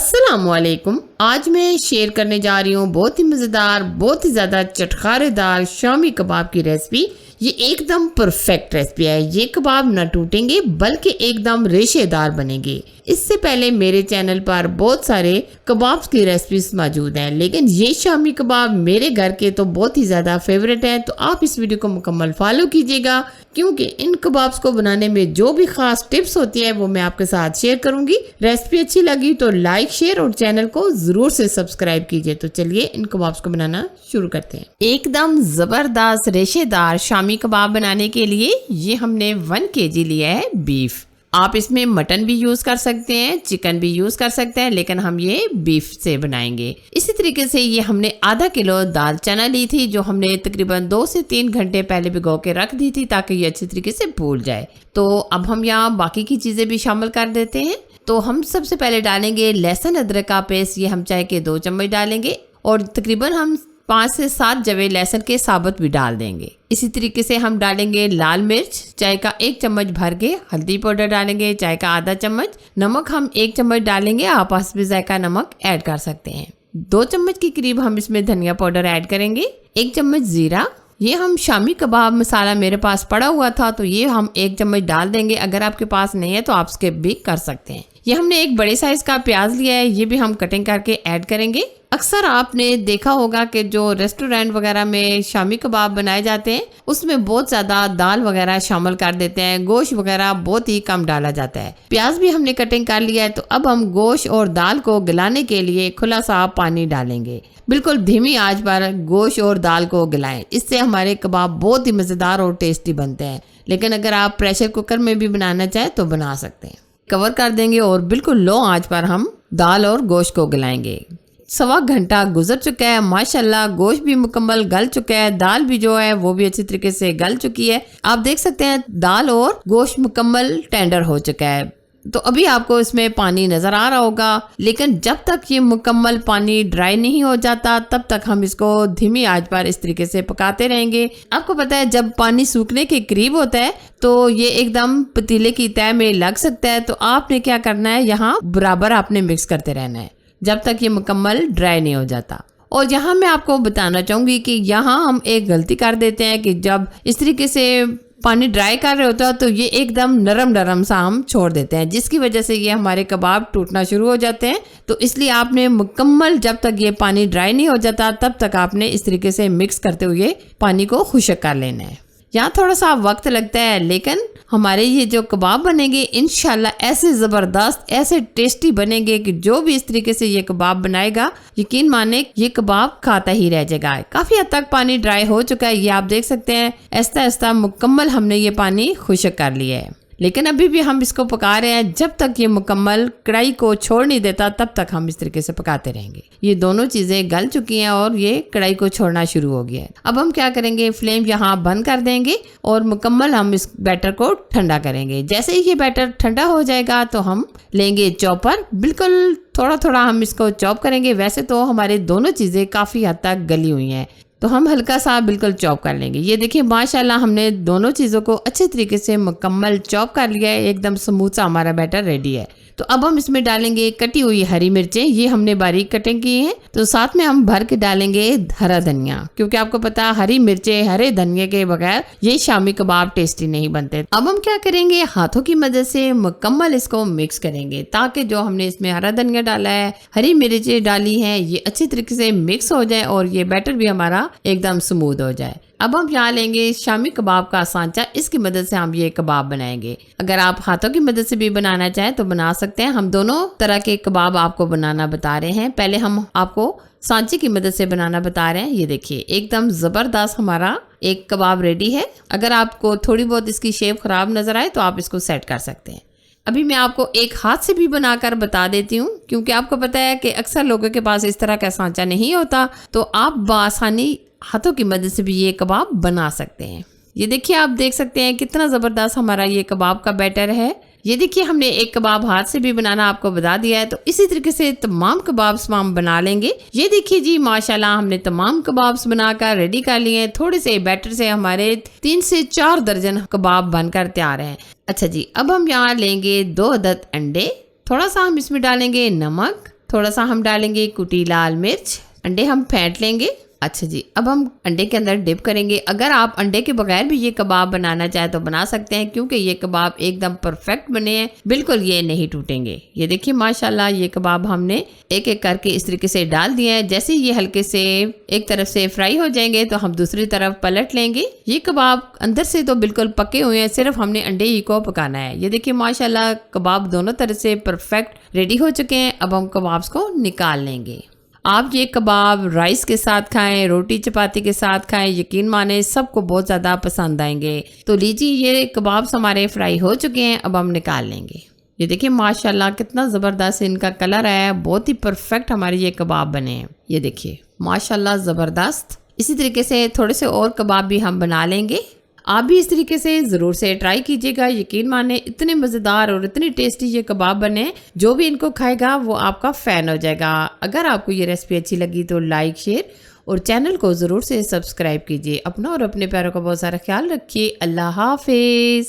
अस्सलामुअलैकुम। आज मैं शेयर करने जा रही हूँ बहुत ही मज़ेदार, बहुत ही ज़्यादा चटखारेदार शामी कबाब की रेसिपी। ये एकदम परफेक्ट रेसिपी है। ये कबाब न टूटेंगे बल्कि एकदम रेशेदार बनेंगे। इससे पहले मेरे चैनल पर बहुत सारे कबाब्स की रेसिपीज मौजूद हैं, लेकिन ये शामी कबाब मेरे घर के तो बहुत ही ज़्यादा फेवरेट हैं। तो आप इस वीडियो को मुकम्मल फॉलो कीजिएगा, क्योंकि इन कबाब्स को बनाने में जो भी खास टिप्स होती है वो मैं आपके साथ शेयर करूंगी। रेसिपी अच्छी लगी तो लाइक, शेयर और चैनल को जरूर से सब्सक्राइब कीजिए। तो चलिए इन कबाब्स को बनाना शुरू करते हैं। एकदम जबरदस्त रेशेदार शामी कबाब बनाने के लिए ये हमने 1 kg लिया है बीफ। आप इसमें मटन भी यूज कर सकते हैं, चिकन भी यूज कर सकते हैं, लेकिन हम ये बीफ से बनाएंगे। इसी तरीके से ये हमने आधा किलो दाल चना ली थी, जो हमने तकरीबन 2 से 3 घंटे पहले भिगो के रख दी थी ताकि ये अच्छी तरीके से फूल जाए। तो अब हम यहाँ बाकी की चीजें भी शामिल कर देते हैं। तो हम सबसे पहले डालेंगे लहसुन अदरक का पेस्ट। ये हम चाय के 2 चम्मच डालेंगे और तकरीबन हम 5 से 7 जवे लहसुन के साबुत भी डाल देंगे। इसी तरीके से हम डालेंगे लाल मिर्च चाय का 1 चम्मच भर के, हल्दी पाउडर डालेंगे चाय का आधा चम्मच, नमक हम 1 चम्मच डालेंगे। आप हस्बे जायका नमक ऐड कर सकते हैं। 2 चम्मच के करीब हम इसमें धनिया पाउडर ऐड करेंगे, 1 चम्मच जीरा। ये हम शामी कबाब मसाला मेरे पास पड़ा हुआ था तो ये हम 1 चम्मच डाल देंगे। अगर आपके पास नहीं है तो आप स्किप भी कर सकते हैं। ये हमने एक बड़े साइज का प्याज लिया है, ये भी हम कटिंग करके ऐड करेंगे। अक्सर आपने देखा होगा कि जो रेस्टोरेंट वगैरह में शामी कबाब बनाए जाते हैं उसमें बहुत ज्यादा दाल वगैरह शामिल कर देते हैं, गोश्त वगैरह बहुत ही कम डाला जाता है। प्याज भी हमने कटिंग कर लिया है। तो अब हम गोश्त और दाल को गलाने के लिए खुला सा पानी डालेंगे। बिल्कुल धीमी आंच पर गोश्त और दाल को गलाएं, इससे हमारे कबाब बहुत ही मजेदार और टेस्टी बनते हैं। लेकिन अगर आप प्रेशर कुकर में भी बनाना चाहें तो बना सकते हैं। कवर कर देंगे और बिल्कुल लो आंच पर हम दाल और गोश्त को गलाएंगे। 1.25 घंटा गुजर चुका है, माशाल्लाह गोश्त भी मुकम्मल गल चुका है, दाल भी जो है वो भी अच्छी तरीके से गल चुकी है। आप देख सकते हैं दाल और गोश्त मुकम्मल टेंडर हो चुका है। तो अभी आपको इसमें पानी नजर आ रहा होगा, लेकिन जब तक ये मुकम्मल पानी ड्राई नहीं हो जाता तब तक हम इसको धीमी आंच पर इस तरीके से पकाते रहेंगे। आपको पता है जब पानी सूखने के करीब होता है तो ये एकदम पतीले की तह में लग सकता है। तो आपने क्या करना है, यहाँ बराबर आपने मिक्स करते रहना है जब तक ये मुकम्मल ड्राई नहीं हो जाता। और यहाँ मैं आपको बताना चाहूंगी कि यहाँ हम एक गलती कर देते हैं कि जब इस तरीके से पानी ड्राई कर रहे होता है तो ये एकदम नरम नरम सा हम छोड़ देते हैं, जिसकी वजह से ये हमारे कबाब टूटना शुरू हो जाते हैं। तो इसलिए आपने मुकम्मल जब तक ये पानी ड्राई नहीं हो जाता तब तक आपने इस तरीके से मिक्स करते हुए पानी को खुश्क कर लेना है। यहाँ थोड़ा सा वक्त लगता है, लेकिन हमारे ये जो कबाब बनेंगे इंशाल्लाह ऐसे ज़बरदस्त, ऐसे टेस्टी बनेंगे कि जो भी इस तरीके से ये कबाब बनाएगा यकीन माने ये कबाब खाता ही रह जाएगा। काफ़ी हद तक पानी ड्राई हो चुका है, ये आप देख सकते हैं। ऐसा ऐसा मुकम्मल हमने ये पानी खुश्क कर लिया है, लेकिन अभी भी हम इसको पका रहे हैं। जब तक ये मुकम्मल कढ़ाई को छोड़ नहीं देता तब तक हम इस तरीके से पकाते रहेंगे। ये दोनों चीज़ें गल चुकी हैं और ये कढ़ाई को छोड़ना शुरू हो गया है। अब हम क्या करेंगे, फ्लेम यहाँ बंद कर देंगे और मुकम्मल हम इस बैटर को ठंडा करेंगे। जैसे ही ये बैटर ठंडा हो जाएगा तो हम लेंगे चॉपर, बिल्कुल थोड़ा थोड़ा हम इसको चॉप करेंगे। वैसे तो हमारे दोनों चीज़ें काफ़ी हद तक गली हुई हैं, तो हम हल्का सा बिल्कुल चॉप कर लेंगे। ये देखिए माशाल्लाह हमने दोनों चीज़ों को अच्छे तरीके से मुकम्मल चॉप कर लिया है। एकदम स्मूथ सा हमारा बैटर रेडी है। तो अब हम इसमें डालेंगे कटी हुई हरी मिर्चें, ये हमने बारीक कटिंग की हैं। तो साथ में हम भर के डालेंगे हरा धनिया, क्योंकि आपको पता है हरी मिर्चें हरे धनिया के बगैर ये शामी कबाब टेस्टी नहीं बनते। अब हम क्या करेंगे, हाथों की मदद से मुकम्मल इसको मिक्स करेंगे ताकि जो हमने इसमें हरा धनिया डाला है, हरी मिर्चें डाली हैं, ये अच्छी तरीके से मिक्स हो जाए और ये बैटर भी हमारा एकदम स्मूथ हो जाए। अब हम यहाँ लेंगे शामी कबाब का सांचा, इसकी मदद से हम ये कबाब बनाएंगे। अगर आप हाथों की मदद से भी बनाना चाहें तो बना सकते हैं। हम दोनों तरह के कबाब आपको बनाना बता रहे हैं। पहले हम आपको सांचे की मदद से बनाना बता रहे हैं। ये देखिए एकदम ज़बरदस्त हमारा एक कबाब रेडी है। अगर आपको थोड़ी बहुत इसकी शेप खराब नजर आए तो आप इसको सेट कर सकते हैं। अभी मैं आपको एक हाथ से भी बनाकर बता देती हूँ, क्योंकि आपको पता है कि अक्सर लोगों के पास इस तरह का सांचा नहीं होता, तो आप बआसानी हाथों की मदद से भी ये कबाब बना सकते हैं। ये देखिए आप देख सकते हैं कितना ज़बरदस्त हमारा ये कबाब का बैटर है। ये देखिए हमने एक कबाब हाथ से भी बनाना आपको बता दिया है। तो इसी तरीके से तमाम कबाब्स हम बना लेंगे। ये देखिए जी माशाल्लाह हमने तमाम कबाब्स बनाकर रेडी कर लिए हैं। थोड़े से बैटर से हमारे 3 से 4 दर्जन कबाब बनकर तैयार हैं। अच्छा जी, अब हम यहाँ लेंगे 2 अदद अंडे, थोड़ा सा हम इसमें डालेंगे नमक, थोड़ा सा हम डालेंगे कुटी लाल मिर्च, अंडे हम फेंट लेंगे। अच्छा जी, अब हम अंडे के अंदर डिप करेंगे। अगर आप अंडे के बगैर भी ये कबाब बनाना चाहे तो बना सकते हैं, क्योंकि ये कबाब एकदम परफेक्ट बने हैं, बिल्कुल ये नहीं टूटेंगे। ये देखिए माशाल्लाह, ये कबाब हमने एक एक करके इस तरीके से डाल दिया है। जैसे ये हल्के से एक तरफ से फ्राई हो जाएंगे तो हम दूसरी तरफ पलट लेंगे। ये कबाब अंदर से तो बिल्कुल पके हुए हैं, सिर्फ हमने अंडे ही को पकाना है। ये देखिए माशाल्लाह, कबाब दोनों तरह से परफेक्ट रेडी हो चुके हैं। अब हम कबाब्स को निकाल लेंगे। आप ये कबाब राइस के साथ खाएं, रोटी चपाती के साथ खाएं, यकीन माने सबको बहुत ज़्यादा पसंद आएंगे। तो लीजिए, ये कबाब्स हमारे फ्राई हो चुके हैं, अब हम निकाल लेंगे। ये देखिए माशाल्लाह, कितना ज़बरदस्त इनका कलर आया है, बहुत ही परफेक्ट हमारे ये कबाब बने हैं। ये देखिए माशाल्लाह ज़बरदस्त। इसी तरीके से थोड़े से और कबाब भी हम बना लेंगे। आप भी इस तरीके से ज़रूर से ट्राई कीजिएगा। यकीन माने इतने मज़ेदार और इतनी टेस्टी ये कबाब बने, जो भी इनको खाएगा वो आपका फ़ैन हो जाएगा। अगर आपको ये रेसिपी अच्छी लगी तो लाइक, शेयर और चैनल को ज़रूर से सब्सक्राइब कीजिए। अपना और अपने प्यारों का बहुत सारा ख्याल रखिए। अल्लाह हाफिज़।